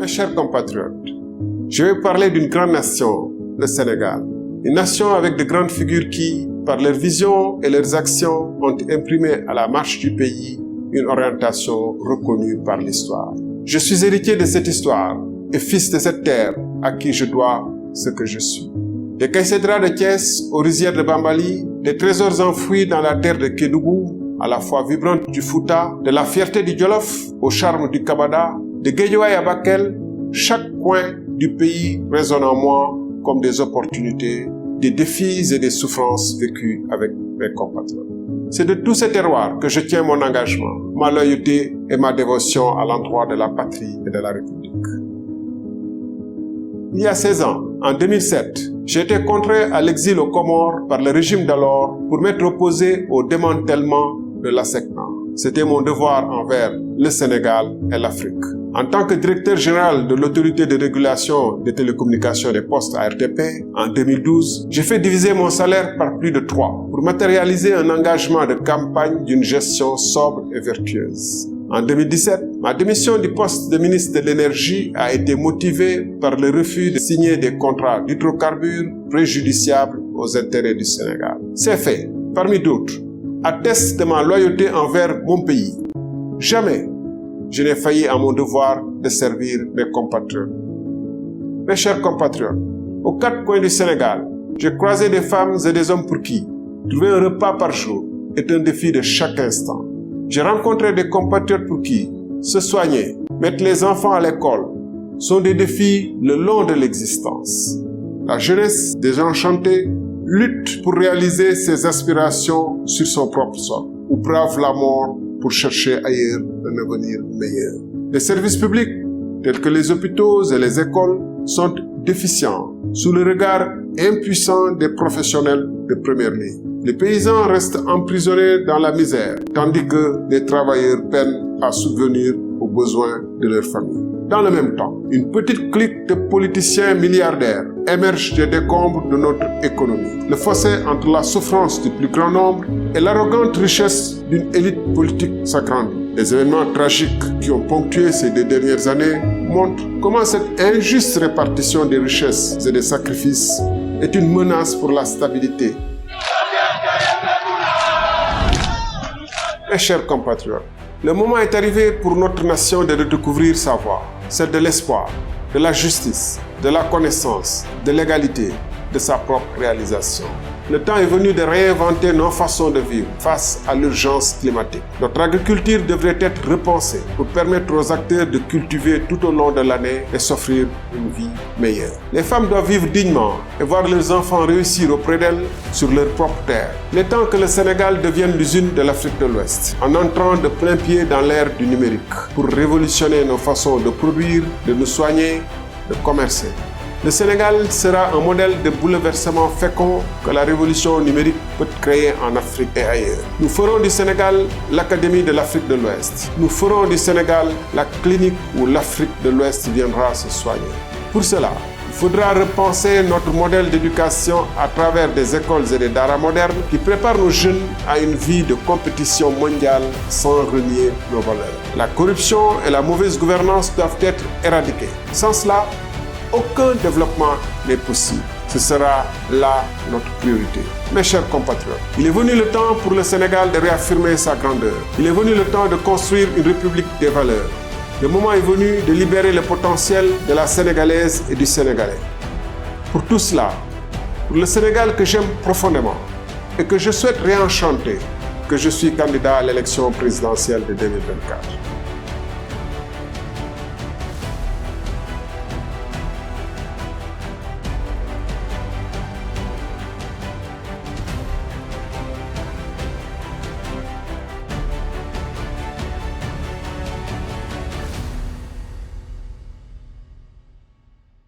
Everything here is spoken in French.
Mes chers compatriotes, je vais parler d'une grande nation, le Sénégal. Une nation avec de grandes figures qui, par leur vision et leurs actions, ont imprimé à la marche du pays une orientation reconnue par l'histoire. Je suis héritier de cette histoire et fils de cette terre à qui je dois ce que je suis. Des caïcédras de Thiès aux rizières de Bambali, des trésors enfouis dans la terre de Kédougou, à la fois vibrante du Fouta, de la fierté du Jolof au charme du Kabada, de Guédiawaye à Bakel, chaque coin du pays résonne en moi comme des opportunités, des défis et des souffrances vécues avec mes compatriotes. C'est de tous ces terroirs que je tiens mon engagement, ma loyauté et ma dévotion à l'endroit de la patrie et de la République. Il y a 16 ans, en 2007, j'ai été contraint à l'exil aux Comores par le régime d'alors pour m'être opposé au démantèlement de l'ASECNA. C'était mon devoir envers le Sénégal et l'Afrique. En tant que directeur général de l'autorité de régulation des télécommunications et des postes ARTP, en 2012, j'ai fait diviser mon salaire par plus de 3 pour matérialiser un engagement de campagne d'une gestion sobre et vertueuse. En 2017, ma démission du poste de ministre de l'Énergie a été motivée par le refus de signer des contrats d'hydrocarbures préjudiciables aux intérêts du Sénégal. Ces faits, parmi d'autres, attestent de ma loyauté envers mon pays. Jamais je n'ai failli à mon devoir de servir mes compatriotes. Mes chers compatriotes, aux 4 coins du Sénégal, j'ai croisé des femmes et des hommes pour qui trouver un repas par jour est un défi de chaque instant. J'ai rencontré des compatriotes pour qui se soigner, mettre les enfants à l'école sont des défis le long de l'existence. La jeunesse désenchantée lutte pour réaliser ses aspirations sur son propre sol ou brave la mort pour chercher ailleurs un avenir meilleur. Les services publics, tels que les hôpitaux et les écoles, sont déficients sous le regard impuissant des professionnels de première ligne. Les paysans restent emprisonnés dans la misère, tandis que les travailleurs peinent à subvenir aux besoins de leur famille. Dans le même temps, une petite clique de politiciens milliardaires émerge des décombres de notre économie. Le fossé entre la souffrance du plus grand nombre et l'arrogante richesse d'une élite politique s'agrandit. Les événements tragiques qui ont ponctué ces 2 dernières années montrent comment cette injuste répartition des richesses et des sacrifices est une menace pour la stabilité. Mes chers compatriotes, le moment est arrivé pour notre nation de redécouvrir sa voie, celle de l'espoir, de la justice, de la connaissance, de l'égalité, de sa propre réalisation. Le temps est venu de réinventer nos façons de vivre face à l'urgence climatique. Notre agriculture devrait être repensée pour permettre aux acteurs de cultiver tout au long de l'année et s'offrir une vie meilleure. Les femmes doivent vivre dignement et voir leurs enfants réussir auprès d'elles sur leur propre terre. Il est temps que le Sénégal devienne l'usine de l'Afrique de l'Ouest, en entrant de plein pied dans l'ère du numérique, pour révolutionner nos façons de produire, de nous soigner, de commercer. Le Sénégal sera un modèle de bouleversement fécond que la révolution numérique peut créer en Afrique et ailleurs. Nous ferons du Sénégal l'Académie de l'Afrique de l'Ouest. Nous ferons du Sénégal la clinique où l'Afrique de l'Ouest viendra se soigner. Pour cela, il faudra repenser notre modèle d'éducation à travers des écoles et des daras modernes qui préparent nos jeunes à une vie de compétition mondiale sans renier nos valeurs. La corruption et la mauvaise gouvernance doivent être éradiquées. Sans cela, aucun développement n'est possible. Ce sera là notre priorité. Mes chers compatriotes, il est venu le temps pour le Sénégal de réaffirmer sa grandeur. Il est venu le temps de construire une république des valeurs. Le moment est venu de libérer le potentiel de la Sénégalaise et du Sénégalais. Pour tout cela, pour le Sénégal que j'aime profondément et que je souhaite réenchanter, que je suis candidat à l'élection présidentielle de 2024.